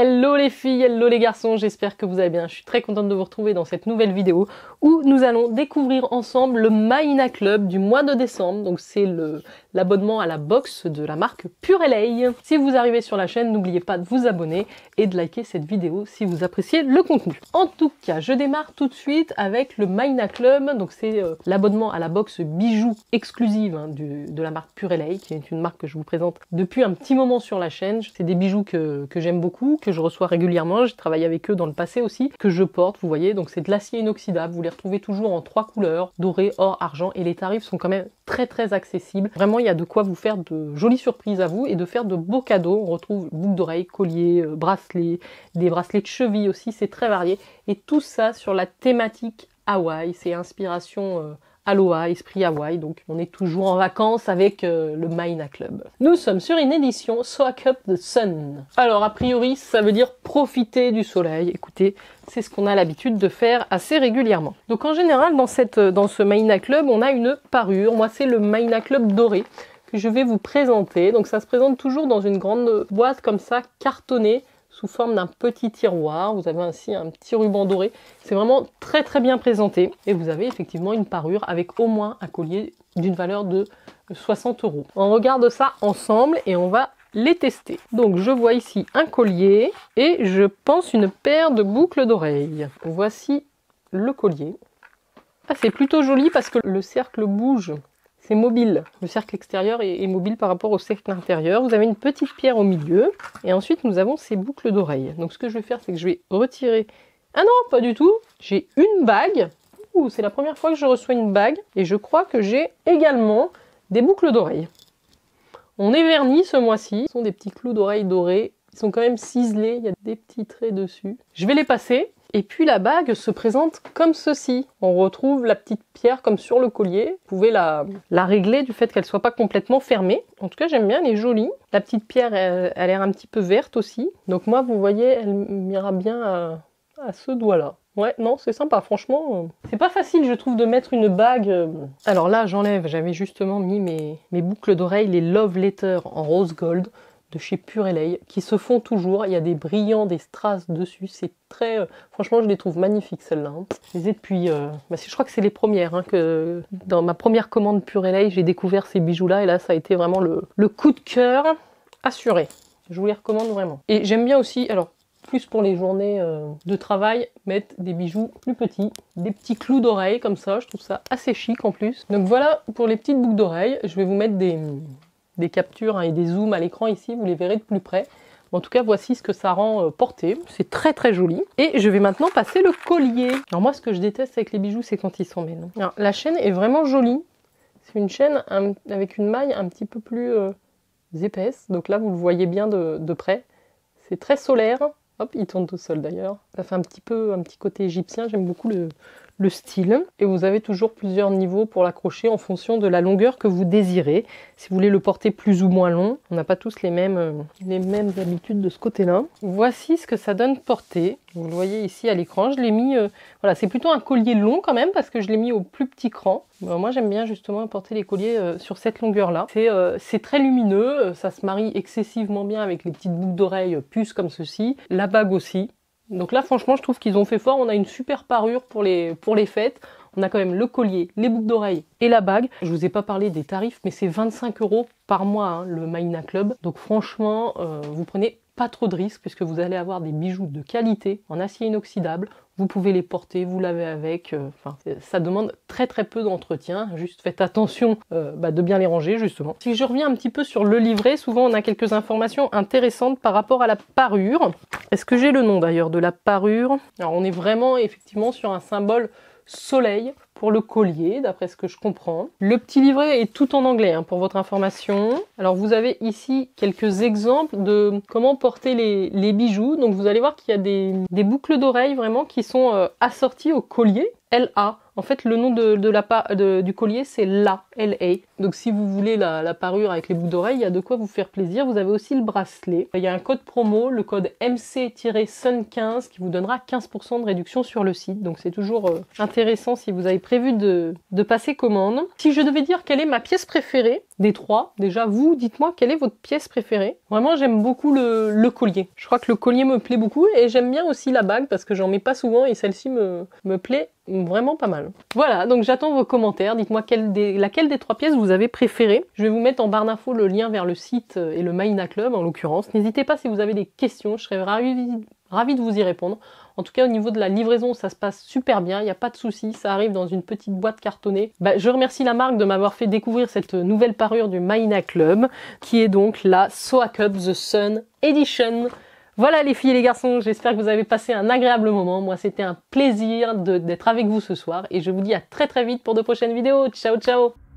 Hello les filles, hello les garçons, j'espère que vous allez bien. Je suis très contente de vous retrouver dans cette nouvelle vidéo où nous allons découvrir ensemble le Mahina Club du mois de décembre. Donc c'est l'abonnement à la box de la marque Pure LA. Si vous arrivez sur la chaîne, n'oubliez pas de vous abonner et de liker cette vidéo si vous appréciez le contenu. En tout cas, je démarre tout de suite avec le Mahina Club. Donc c'est l'abonnement à la box bijoux exclusive de la marque Pure LA, qui est une marque que je vous présente depuis un petit moment sur la chaîne. C'est des bijoux que j'aime beaucoup, que je reçois régulièrement, j'ai travaillé avec eux dans le passé aussi, que je porte, vous voyez, donc c'est de l'acier inoxydable, vous les retrouvez toujours en 3 couleurs, doré, or, argent, et les tarifs sont quand même très accessibles. Vraiment, il y a de quoi vous faire de jolies surprises à vous et de faire de beaux cadeaux. On retrouve boucles d'oreilles, colliers, bracelets, des bracelets de cheville aussi, c'est très varié, et tout ça sur la thématique Hawaï, c'est inspiration Aloha, esprit Hawaï, donc on est toujours en vacances avec le Mahina Club. Nous sommes sur une édition Soak Up the Sun. Alors a priori ça veut dire profiter du soleil. Écoutez, c'est ce qu'on a l'habitude de faire assez régulièrement. Donc en général dans ce Mahina Club on a une parure. Moi c'est le Mahina Club doré que je vais vous présenter. Donc ça se présente toujours dans une grande boîte comme ça, cartonnée, sous forme d'un petit tiroir. Vous avez ainsi un petit ruban doré. C'est vraiment très bien présenté. Et vous avez effectivement une parure avec au moins un collier d'une valeur de 60 €. On regarde ça ensemble et on va les tester. Donc je vois ici un collier et je pense une paire de boucles d'oreilles. Voici le collier. Ah, c'est plutôt joli parce que le cercle bouge. C'est mobile. Le cercle extérieur est mobile par rapport au cercle intérieur. Vous avez une petite pierre au milieu. Et ensuite, nous avons ces boucles d'oreilles. Donc, ce que je vais faire, c'est que je vais retirer... Ah non, pas du tout. J'ai une bague. Ouh, c'est la première fois que je reçois une bague. Et je crois que j'ai également des boucles d'oreilles. On est vernis ce mois-ci. Ce sont des petits clous d'oreilles dorés. Ils sont quand même ciselés. Il y a des petits traits dessus. Je vais les passer. Et puis la bague se présente comme ceci. On retrouve la petite pierre comme sur le collier. Vous pouvez la régler du fait qu'elle soit pas complètement fermée. En tout cas, j'aime bien, elle est jolie. La petite pierre, elle a l'air un petit peu verte aussi. Donc moi, vous voyez, elle m'ira bien à ce doigt-là. Ouais, non, c'est sympa, franchement. C'est pas facile, je trouve, de mettre une bague. Alors là, j'enlève, j'avais justement mis mes boucles d'oreilles, les Love Letter en rose gold de chez Pure LA, qui se font toujours. Il y a des brillants, des strass dessus. C'est très... franchement, je les trouve magnifiques, celles-là. Je les ai depuis... je crois que c'est les premières. Que dans ma première commande Pure LA, j'ai découvert ces bijoux-là. Et là, ça a été vraiment le coup de cœur assuré. Je vous les recommande vraiment. Et j'aime bien aussi... Alors, plus pour les journées de travail, mettre des bijoux plus petits. Des petits clous d'oreilles, comme ça. Je trouve ça assez chic, en plus. Donc voilà pour les petites boucles d'oreilles. Je vais vous mettre des captures et des zooms à l'écran ici, vous les verrez de plus près. En tout cas, voici ce que ça rend porté. C'est très joli. Et je vais maintenant passer le collier. Alors moi, ce que je déteste avec les bijoux, c'est quand ils s'en mêlent. Alors la chaîne est vraiment jolie. C'est une chaîne avec une maille un petit peu plus épaisse. Donc là, vous le voyez bien de près. C'est très solaire. Hop, il tourne tout seul d'ailleurs. Ça fait un petit côté égyptien. J'aime beaucoup le style. Et vous avez toujours plusieurs niveaux pour l'accrocher en fonction de la longueur que vous désirez. Si vous voulez le porter plus ou moins long, on n'a pas tous les mêmes habitudes de ce côté-là. Voici ce que ça donne porté. Vous le voyez ici à l'écran. Je l'ai mis... voilà, c'est plutôt un collier long quand même parce que je l'ai mis au plus petit cran. Moi, j'aime bien justement porter les colliers sur cette longueur-là. C'est très lumineux. Ça se marie excessivement bien avec les petites boucles d'oreilles puces comme ceci. La bague aussi. Donc là, franchement, je trouve qu'ils ont fait fort. On a une super parure pour les fêtes. On a quand même le collier, les boucles d'oreilles et la bague. Je vous ai pas parlé des tarifs, mais c'est 25 € par mois, le Mahina Club. Donc franchement, vous prenez pas trop de risques puisque vous allez avoir des bijoux de qualité en acier inoxydable. Vous pouvez les porter, vous lavez avec. Ça demande très peu d'entretien. Juste faites attention de bien les ranger justement. Si je reviens un petit peu sur le livret, souvent on a quelques informations intéressantes par rapport à la parure. Est-ce que j'ai le nom d'ailleurs de la parure? Alors on est vraiment effectivement sur un symbole soleil pour le collier, d'après ce que je comprends. Le petit livret est tout en anglais, pour votre information. Alors vous avez ici quelques exemples de comment porter les bijoux. Donc vous allez voir qu'il y a des boucles d'oreilles vraiment qui sont assorties au collier. LA. En fait, le nom du collier, c'est LA. LA. Donc si vous voulez la parure avec les boucles d'oreilles, il y a de quoi vous faire plaisir. Vous avez aussi le bracelet. Il y a un code promo, le code MC-SUN15 qui vous donnera 15% de réduction sur le site. Donc c'est toujours intéressant si vous avez prévu de passer commande. Si je devais dire quelle est ma pièce préférée des trois, déjà vous, dites-moi quelle est votre pièce préférée. Vraiment j'aime beaucoup le collier. Je crois que le collier me plaît beaucoup et j'aime bien aussi la bague parce que j'en mets pas souvent et celle-ci me plaît vraiment pas mal. Voilà, donc j'attends vos commentaires. Dites-moi laquelle des trois pièces vous avez préférée. Je vais vous mettre en barre d'infos le lien vers le site et le Mahina Club en l'occurrence. N'hésitez pas si vous avez des questions, je serais ravie de vous y répondre. En tout cas, au niveau de la livraison, ça se passe super bien, il n'y a pas de souci, ça arrive dans une petite boîte cartonnée. Je remercie la marque de m'avoir fait découvrir cette nouvelle parure du Mahina Club, qui est donc la Soa Cup The Sun Edition. Voilà les filles et les garçons, j'espère que vous avez passé un agréable moment. Moi, c'était un plaisir d'être avec vous ce soir et je vous dis à très vite pour de prochaines vidéos. Ciao, ciao!